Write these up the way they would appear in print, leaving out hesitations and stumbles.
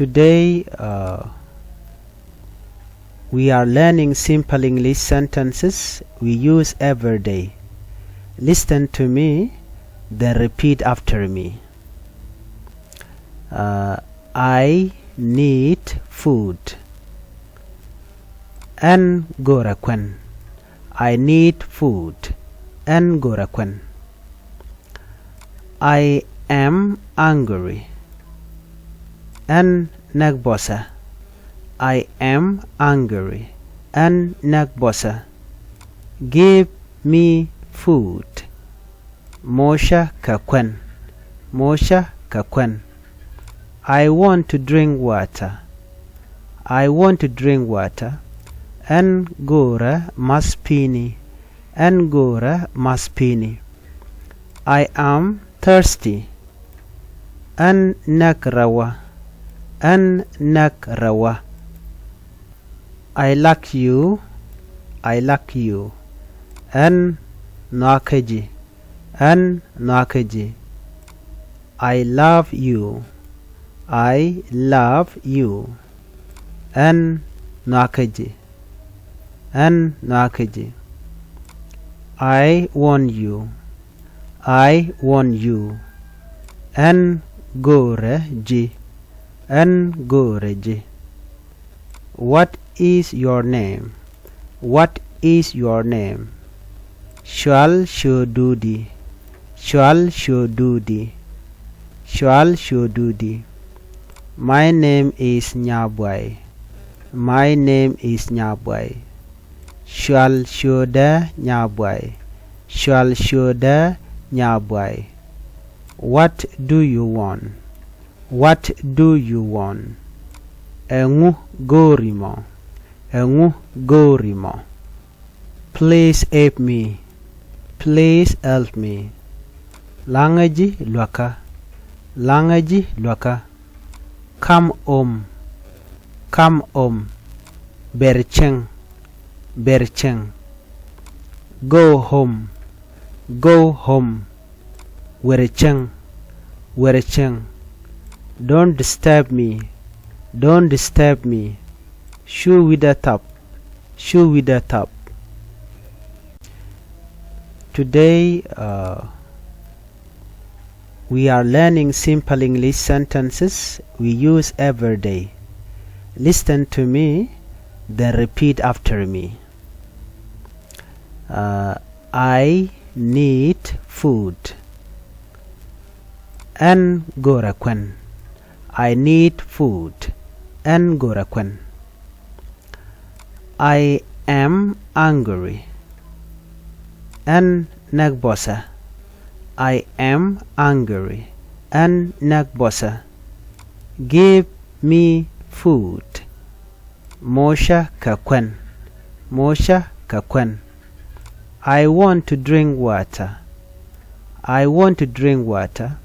Today we are learning simple English sentences we use every day. Listen to me, then repeat after me. I need food. An gorakwen. I need food. An gorakwen. I am angry. An nagbosa. I am angry. An nagbosa. Give me food. Mosha kakwen. Mosha kakwen. I want to drink water. I want to drink water. An gora maspini. An gora maspini. I am thirsty. An nakrawa. An nakrawa. I like you. I like you. An nakaji. An nakaji. I love you. I love you. An nakaji. An nakaji. I want you. I want you. An goreji. An goreji. What is your name? What is your name? Shall shodudi. Shall shodudi. Shall shodudi. My name is Nyabwai. My name is Nyabwai. Shall shoda Nyabwai. Shall shoda Nyabwai. What do you want? What do you want? Engu gorimo. Engu gorimo. Please help me. Please help me. Langaji lwaka. Langaji lwaka. Come home. Come home. Bercheng. Bercheng. Go home. Go home. Werecheng. Werecheng. Don't disturb me. Don't disturb me. Shoe with the top. Shoe with the top. Today we are learning simple English sentences we use every day. Listen to me, then repeat after me. I need food. An gorakwen. I need food. An gorakwen. I am angry. An nagbosa. I am angry. An nagbosa. Give me food. Mosha kakwen. Mosha kakwen. I want to drink water. I want to drink water.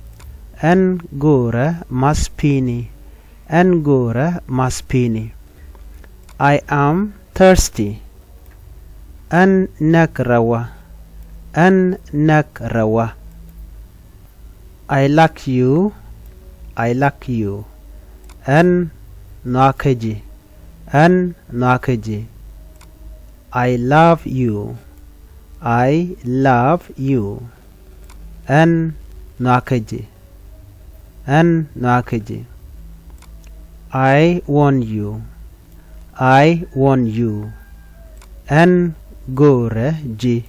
An gora maspini. An gora maspini. I am thirsty. An nakrawa. An nakrawa. I like you. I like you. An nakaji. An nakaji. I love you. I love you. An nakaji. An nakaji. I want you. I want you. An goreji.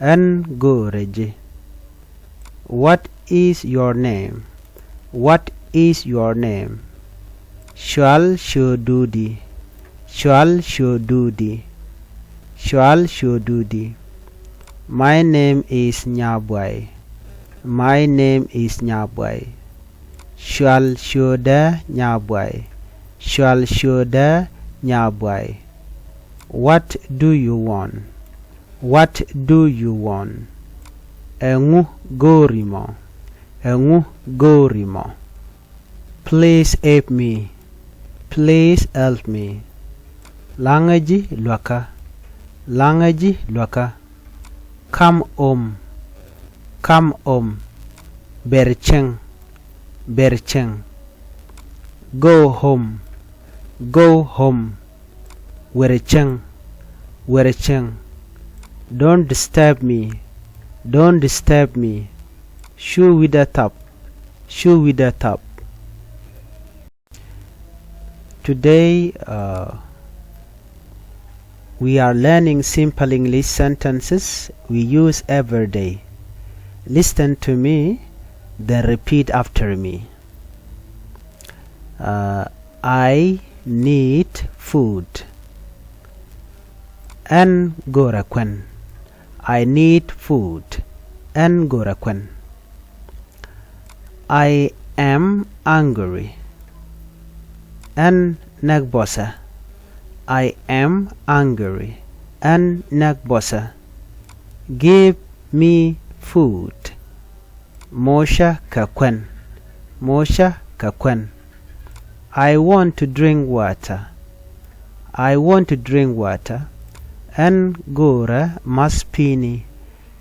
An goreji. What is your name? What is your name? Shall shodudi. Shall shodudi. Shall shodudi. My name is Nyabwai. My name is Nyabwai. Shall shoda Nyabwai. Shall shoda Nyabwai. What do you want? What do you want? Engu gorimo. Engu gorimo. Please help me. Please help me. Langaji lwaka. Langaji lwaka. Come home. Come home. Bercheng. Bercheng. Go home. Go home. Werecheng. Werecheng. Don't disturb me. Don't disturb me. Shoe with a top. Shoe with a top. Today we are learning simple English sentences we use every day. Listen to me, then repeat after me. I need food. An gorakwen. I need food. An gorakwen. I am angry. An nagbosa. I am angry. An nagbosa. Give me food. Mosha kakwen. Mosha kakwen. I want to drink water. I want to drink water. An gora maspini.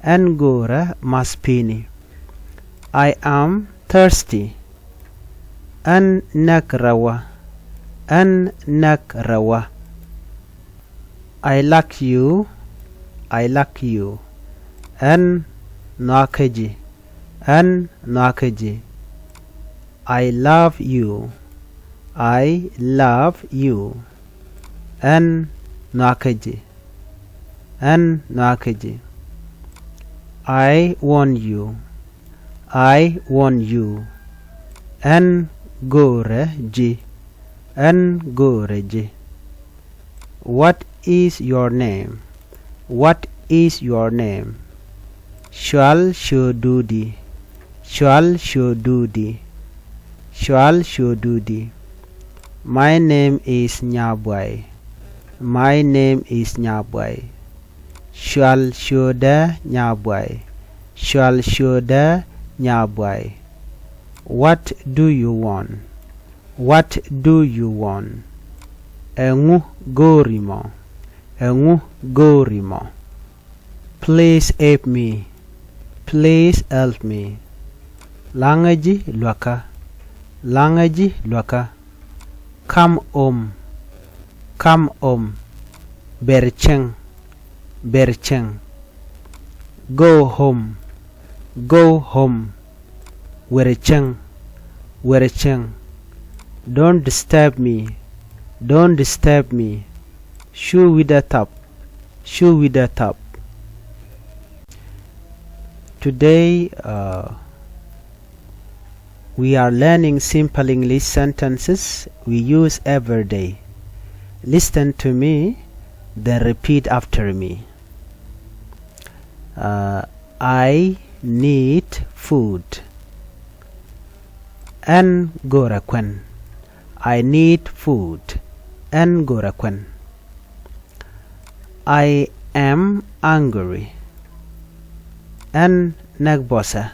An gora maspini. I am thirsty. An nakrawa. An nakrawa. I like you. I like you. An nakaji. An nakaji. I love you. I love you. An nakaji. An nakaji. I want you. I want you. An goreji. An goreji. What is your name? What is your name? Shall shodudi. Shall shodudi. Shall shodudi. My name is Nyabwai. My name is Nyabwai. Shall shoda Nyabwai. Shall shoda Nyabwai. What do you want? What do you want? Engu gorimo. Engu gorimo. Please help me. Please help me. Langaji lwaka. Langaji lwaka. Come home. Come home. Bercheng. Bercheng. Go home. Go home. Werecheng. Werecheng. Don't disturb me. Don't disturb me. Shoe with a top. Shoe with a top. Today we are learning simple English sentences we use every day. Listen to me, then repeat after me. I need food. An gorakwen. I need food. An gorakwen. I am angry. An nagbosa.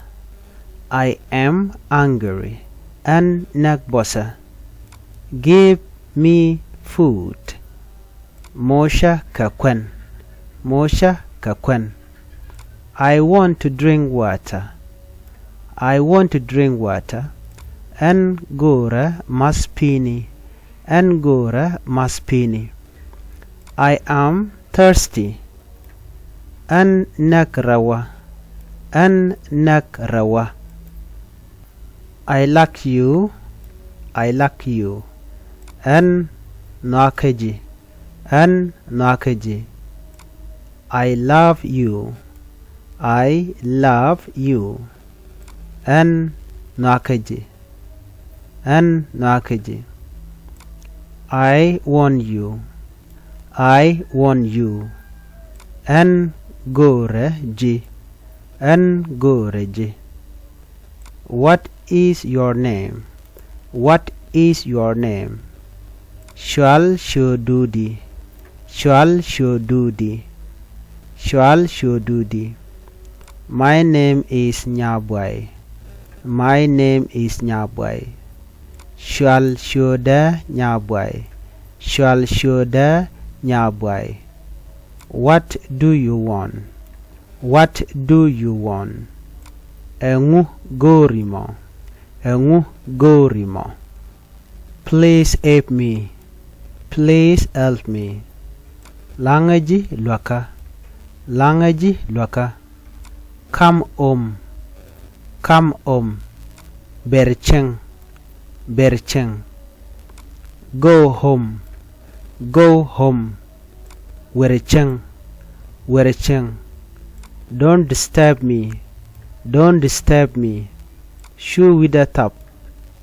I am angry. An nagbosa. Give me food. Mosha kakwen. Mosha kakwen. I want to drink water. I want to drink water. An gora maspini. An gora maspini. I am thirsty. An nakrawa. An nakrawa. I like you. I like you. An nakaji. An nakaji. I love you. I love you. An nakaji. An nakaji. I want you. I want you. An goreji. An goreji. What is your name? What is your name? Shall shodudi. Shall shodudi. Shall shodudi. My name is Nyabwai. My name is Nyabwai. Shall shoda Nyabwai. Shall shoda Nyabwai. What do you want? What do you want? Engu gorimo. Engu gorimo. Please help me. Please help me. Langaji luaka. Langaji luaka. Come home. Come home. Bercheng. Bercheng. Go home. Go home. Werecheng. Werecheng. Don't disturb me. Don't disturb me. Shoe with the top.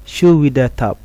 Shoe with the top.